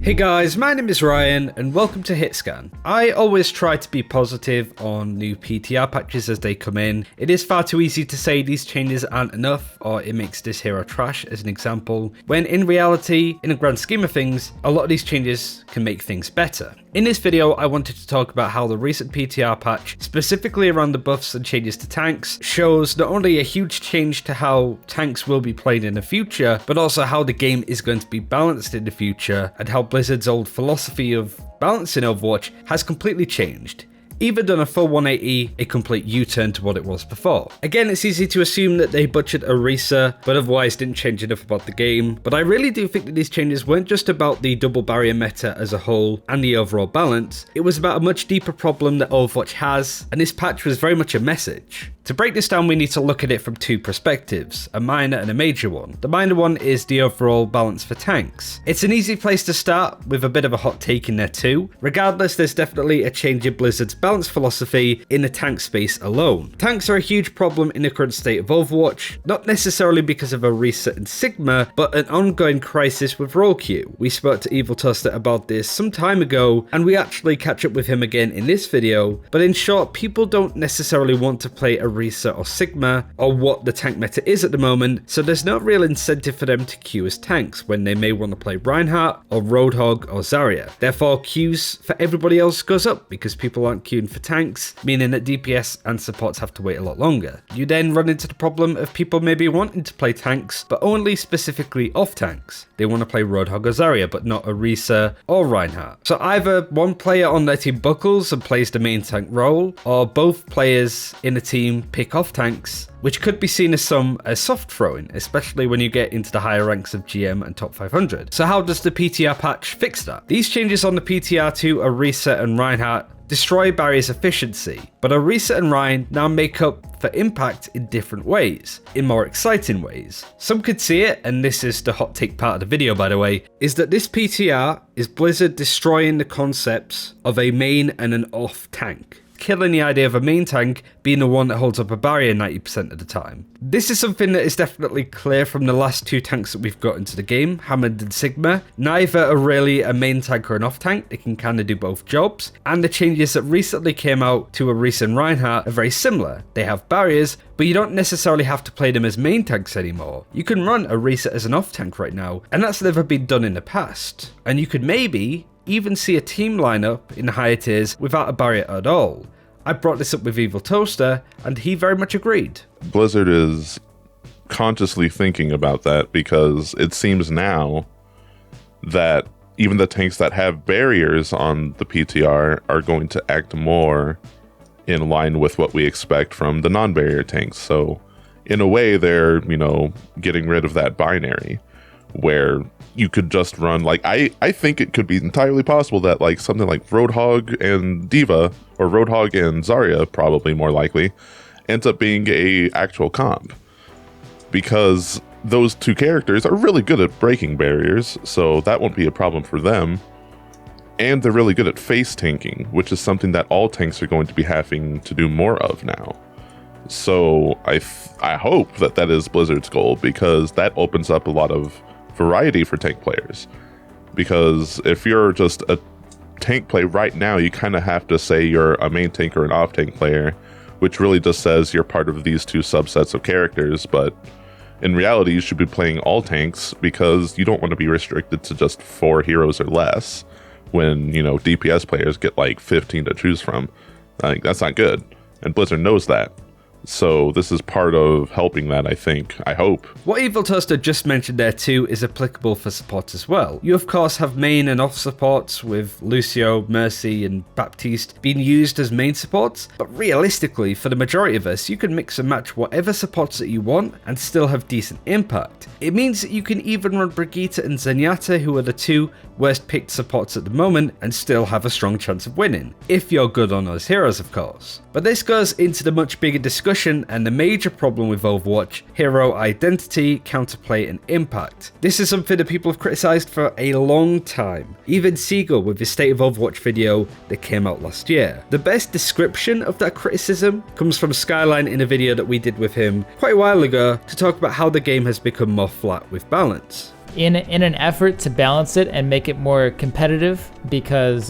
Hey guys, my name is Ryan and welcome to HitScan. I always try to be positive on new PTR patches as they come in. It is far too easy to say these changes aren't enough or it makes this hero trash as an example, when in reality, in the grand scheme of things, a lot of these changes can make things better. In this video, I wanted to talk about how the recent PTR patch, specifically around the buffs and changes to tanks, shows not only a huge change to how tanks will be played in the future, but also how the game is going to be balanced in the future, and how Blizzard's old philosophy of balancing Overwatch has completely changed. Either done a full 180, a complete U-turn to what it was before. Again, it's easy to assume that they butchered Orisa, but otherwise didn't change enough about the game. But I really do think that these changes weren't just about the double barrier meta as a whole and the overall balance, it was about a much deeper problem that Overwatch has, and this patch was very much a message. To break this down, we need to look at it from two perspectives, a minor and a major one. The minor one is the overall balance for tanks. It's an easy place to start, with a bit of a hot take in there too. Regardless, there's definitely a change in Blizzard's balance philosophy in the tank space alone. Tanks are a huge problem in the current state of Overwatch, not necessarily because of Orisa and Sigma, but an ongoing crisis with role queue. We spoke to Evil Toaster about this some time ago, and we actually catch up with him again in this video, but in short, people don't necessarily want to play Orisa or Sigma, or what the tank meta is at the moment, so there's no real incentive for them to queue as tanks when they may want to play Reinhardt or Roadhog or Zarya. Therefore, queues for everybody else goes up because people aren't queuing for tanks, meaning that DPS and supports have to wait a lot longer. You then run into the problem of people maybe wanting to play tanks, but only specifically off tanks. They want to play Roadhog or Zarya, but not Orisa or Reinhardt. So either one player on their team buckles and plays the main tank role, or both players in the team pick off tanks, which could be seen as soft throwing, especially when you get into the higher ranks of GM and top 500. So how does the PTR patch fix that? These changes on the PTR to Orisa and Reinhardt destroy barrier's efficiency, but Orisa and Ryan now make up for impact in different ways, in more exciting ways. Some could see it, and this is the hot take part of the video by the way, is that this PTR is Blizzard destroying the concepts of a main and an off tank, killing the idea of a main tank being the one that holds up a barrier 90% of the time. This is something that is definitely clear from the last two tanks that we've got into the game, Hammond and Sigma. Neither are really a main tank or an off tank, they can kind of do both jobs, and the changes that recently came out to Orisa and Reinhardt are very similar. They have barriers, but you don't necessarily have to play them as main tanks anymore. You can run Orisa as an off tank right now, and that's never been done in the past. And you could maybe even see a team lineup in the higher tiers without a barrier at all. I brought this up with Evil Toaster, and he very much agreed. Blizzard is consciously thinking about that because it seems now that even the tanks that have barriers on the PTR are going to act more in line with what we expect from the non-barrier tanks. So in a way, they're, getting rid of that binary where you could just run, I think it could be entirely possible that something like Roadhog and Diva, or Roadhog and Zarya, probably more likely, ends up being a actual comp. Because those two characters are really good at breaking barriers, so that won't be a problem for them. And they're really good at face tanking, which is something that all tanks are going to be having to do more of now. So I hope that is Blizzard's goal, because that opens up a lot of variety for tank players. Because if you're just a tank play right now, you kind of have to say you're a main tank or an off tank player, which really just says you're part of these two subsets of characters. But in reality, you should be playing all tanks, because you don't want to be restricted to just 4 heroes or less when, DPS players get 15 to choose from. That's not good, and Blizzard knows that. So this is part of helping that, I hope. What Evil Toaster just mentioned there too is applicable for support as well. You of course have main and off supports, with Lucio, Mercy and Baptiste being used as main supports, but realistically for the majority of us, you can mix and match whatever supports that you want and still have decent impact. It means that you can even run Brigitte and Zenyatta, who are the two worst picked supports at the moment, and still have a strong chance of winning, if you're good on those heroes of course. But this goes into the much bigger discussion and the major problem with Overwatch: hero identity, counterplay and impact. This is something that people have criticised for a long time, even Siegel with his State of Overwatch video that came out last year. The best description of that criticism comes from Skyline in a video that we did with him quite a while ago to talk about how the game has become more flat with balance. in an effort to balance it and make it more competitive, because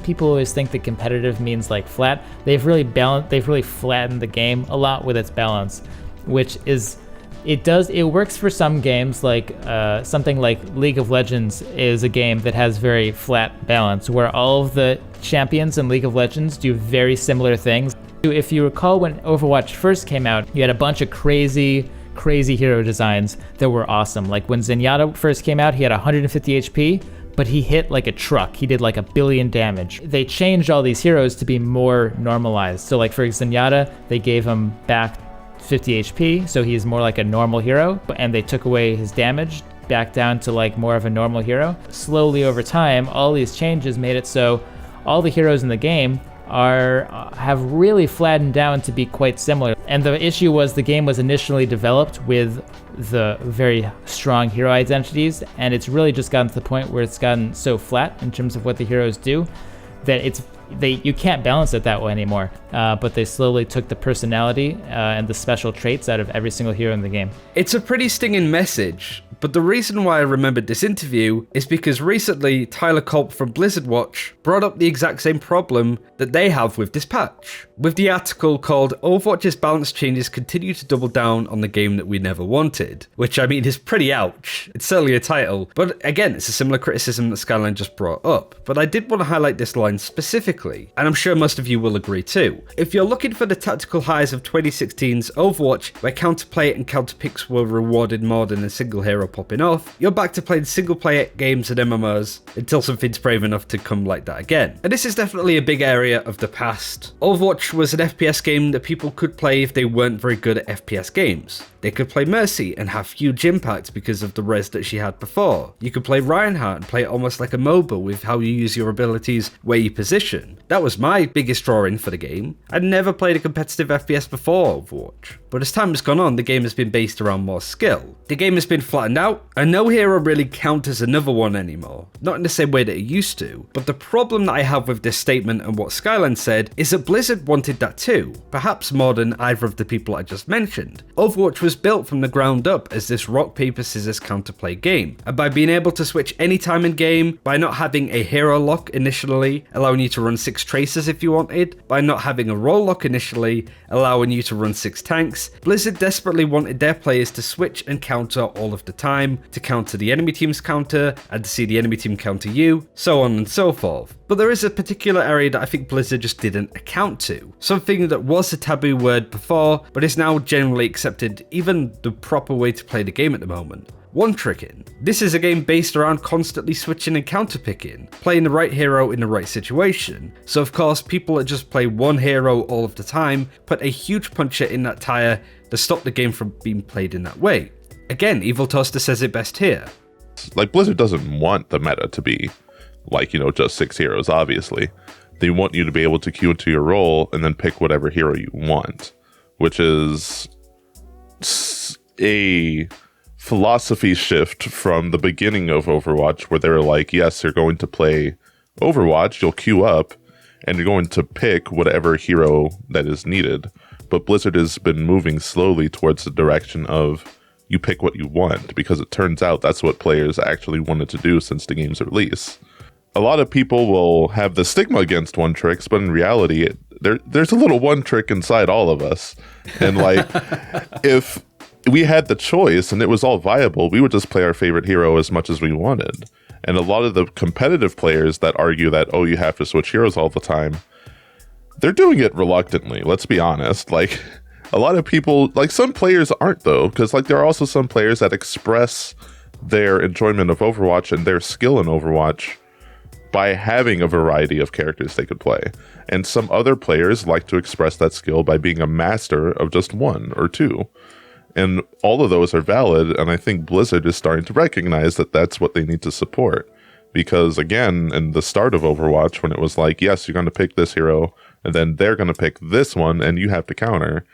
people always think that competitive means like flat. They've really flattened the game a lot with its balance, which is it works for some games, like something like League of Legends is a game that has very flat balance, where all of the champions in League of Legends do very similar things. If you recall, when Overwatch first came out, you had a bunch of crazy hero designs that were awesome. Like when Zenyatta first came out, he had 150 HP, but he hit like a truck. He did like 1 billion damage. They changed all these heroes to be more normalized. So like for Zenyatta, they gave him back 50 HP, so he's more like a normal hero, and they took away his damage back down to like more of a normal hero. Slowly over time, all these changes made it so all the heroes in the game have really flattened down to be quite similar. And the issue was the game was initially developed with the very strong hero identities, and it's really just gotten to the point where it's gotten so flat in terms of what the heroes do that you can't balance it that way anymore. But they slowly took the personality and the special traits out of every single hero in the game. It's a pretty stinging message, but the reason why I remembered this interview is because recently Tyler Culp from Blizzard Watch brought up the exact same problem that they have with this patch. With the article called "Overwatch's balance changes continue to double down on the game that we never wanted," which I mean is pretty ouch. It's certainly a title, but again, it's a similar criticism that Skyline just brought up. But I did want to highlight this line specifically, and I'm sure most of you will agree too. If you're looking for the tactical highs of 2016's Overwatch, where counterplay and counterpicks were rewarded more than a single hero popping off, you're back to playing single player games and MMOs until something's brave enough to come like that again. And this is definitely a big area of the past. Overwatch was an FPS game that people could play if they weren't very good at FPS games. They could play Mercy and have huge impact because of the res that she had before. You could play Reinhardt and play it almost like a MOBA with how you use your abilities, where you position. That was my biggest drawing for the game. I'd never played a competitive FPS before Overwatch, but as time has gone on, the game has been based around more skill. The game has been flattened out, and no hero really counters another one anymore. Not in the same way that it used to, but the problem that I have with this statement and what Skyline said is that Blizzard wanted that too, perhaps more than either of the people I just mentioned. Overwatch was built from the ground up as this rock, paper, scissors counterplay game, and by being able to switch anytime in game, by not having a hero lock initially, allowing you to run 6 tracers if you wanted, by not having a role lock initially, allowing you to run 6 tanks, Blizzard desperately wanted their players to switch and counter all of the time, to counter the enemy team's counter, and to see the enemy team counter you, so on and so forth. But there is a particular area that I think Blizzard just didn't account to. Something that was a taboo word before, but is now generally accepted, even the proper way to play the game at the moment. One-tricking. This is a game based around constantly switching and counterpicking, playing the right hero in the right situation. So of course, people that just play one hero all of the time put a huge puncher in that tire to stop the game from being played in that way. Again, Evil Toaster says it best here. Like, Blizzard doesn't want the meta to be like, just 6 heroes, obviously. They want you to be able to queue into your role and then pick whatever hero you want, which is a philosophy shift from the beginning of Overwatch, where they were like, yes, you're going to play Overwatch, you'll queue up, and you're going to pick whatever hero that is needed. But Blizzard has been moving slowly towards the direction of you pick what you want, because it turns out that's what players actually wanted to do since the game's release. A lot of people will have the stigma against one tricks, but in reality, there's a little one trick inside all of us. And like, if we had the choice and it was all viable, we would just play our favorite hero as much as we wanted. And a lot of the competitive players that argue that, oh, you have to switch heroes all the time, they're doing it reluctantly, let's be honest. Like, a lot of people, like, some players aren't though, because like there are also some players that express their enjoyment of Overwatch and their skill in Overwatch by having a variety of characters they could play. And some other players like to express that skill by being a master of just 1 or 2. And all of those are valid, and I think Blizzard is starting to recognize that that's what they need to support. Because again, in the start of Overwatch, when it was like, yes, you're going to pick this hero, and then they're going to pick this one, and you have to counter.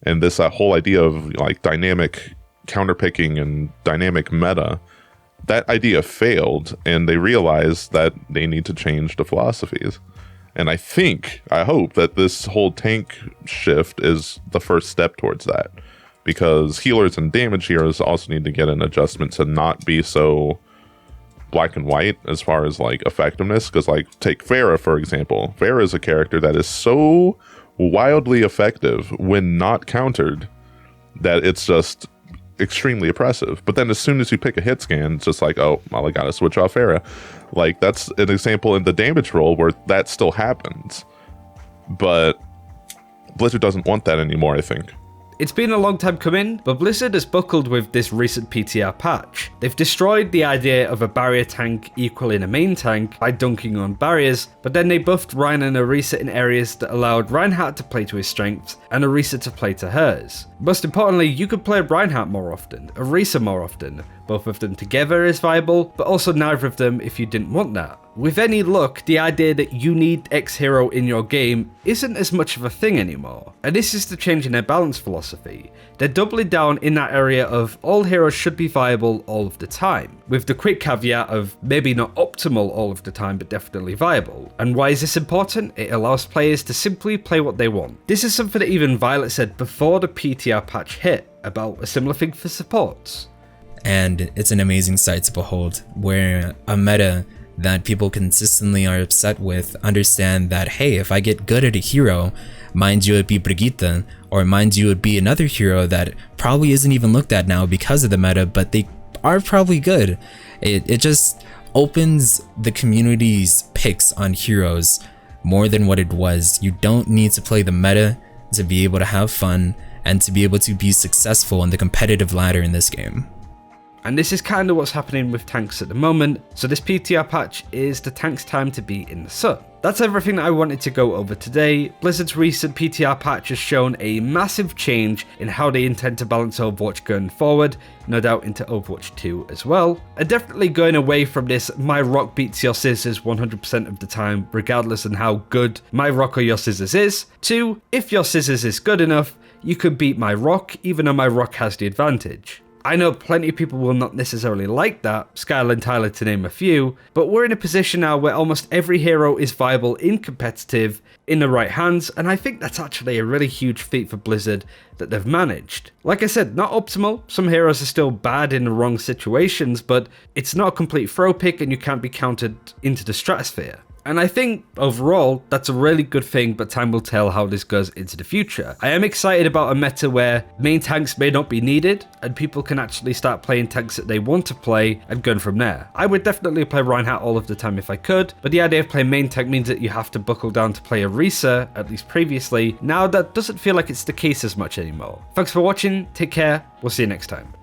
And this whole idea of like dynamic counterpicking and dynamic meta, that idea failed, and they realized that they need to change the philosophies. And I hope that this whole tank shift is the first step towards that. because healers and damage heroes also need to get an adjustment to not be so black and white as far as like effectiveness. Because like take Pharah for example. Pharah is a character that is so wildly effective when not countered that it's just extremely oppressive. But then as soon as you pick a hit scan, it's just like, oh well, I gotta switch off Pharah. Like that's an example in the damage role where that still happens, but Blizzard doesn't want that anymore, I think. It's been a long time coming, but Blizzard has buckled with this recent PTR patch. They've destroyed the idea of a barrier tank equaling a main tank by dunking on barriers, but then they buffed Ryan and Orisa in areas that allowed Reinhardt to play to his strengths and Orisa to play to hers. Most importantly, you could play Reinhardt more often, Orisa more often. Both of them together is viable, but also neither of them if you didn't want that. With any luck, the idea that you need X hero in your game isn't as much of a thing anymore. And this is the change in their balance philosophy. They're doubling down in that area of all heroes should be viable all of the time, with the quick caveat of maybe not optimal all of the time, but definitely viable. And why is this important? It allows players to simply play what they want. This is something that even Violet said before the PTR patch hit about a similar thing for supports. And it's an amazing sight to behold, where a meta that people consistently are upset with understand that, hey, if I get good at a hero, mind you it'd be Brigitte, or mind you it'd be another hero that probably isn't even looked at now because of the meta, but they are probably good. It just opens the community's picks on heroes more than what it was. You don't need to play the meta to be able to have fun and to be able to be successful on the competitive ladder in this game. And this is kind of what's happening with tanks at the moment, so this PTR patch is the tank's time to be in the sun. That's everything that I wanted to go over today. Blizzard's recent PTR patch has shown a massive change in how they intend to balance Overwatch going forward, no doubt into Overwatch 2 as well. And definitely going away from this my rock beats your scissors 100% of the time, regardless of how good my rock or your scissors is, to if your scissors is good enough, you could beat my rock even though my rock has the advantage. I know plenty of people will not necessarily like that, Skylar and Tyler to name a few, but we're in a position now where almost every hero is viable in competitive in the right hands, and I think that's actually a really huge feat for Blizzard that they've managed. Like I said, not optimal, some heroes are still bad in the wrong situations, but it's not a complete throw pick and you can't be counted into the stratosphere. And I think overall, that's a really good thing, but time will tell how this goes into the future. I am excited about a meta where main tanks may not be needed, and people can actually start playing tanks that they want to play and going from there. I would definitely play Reinhardt all of the time if I could, but the idea of playing main tank means that you have to buckle down to play Orisa, at least previously. Now that doesn't feel like it's the case as much anymore. Thanks for watching, take care, we'll see you next time.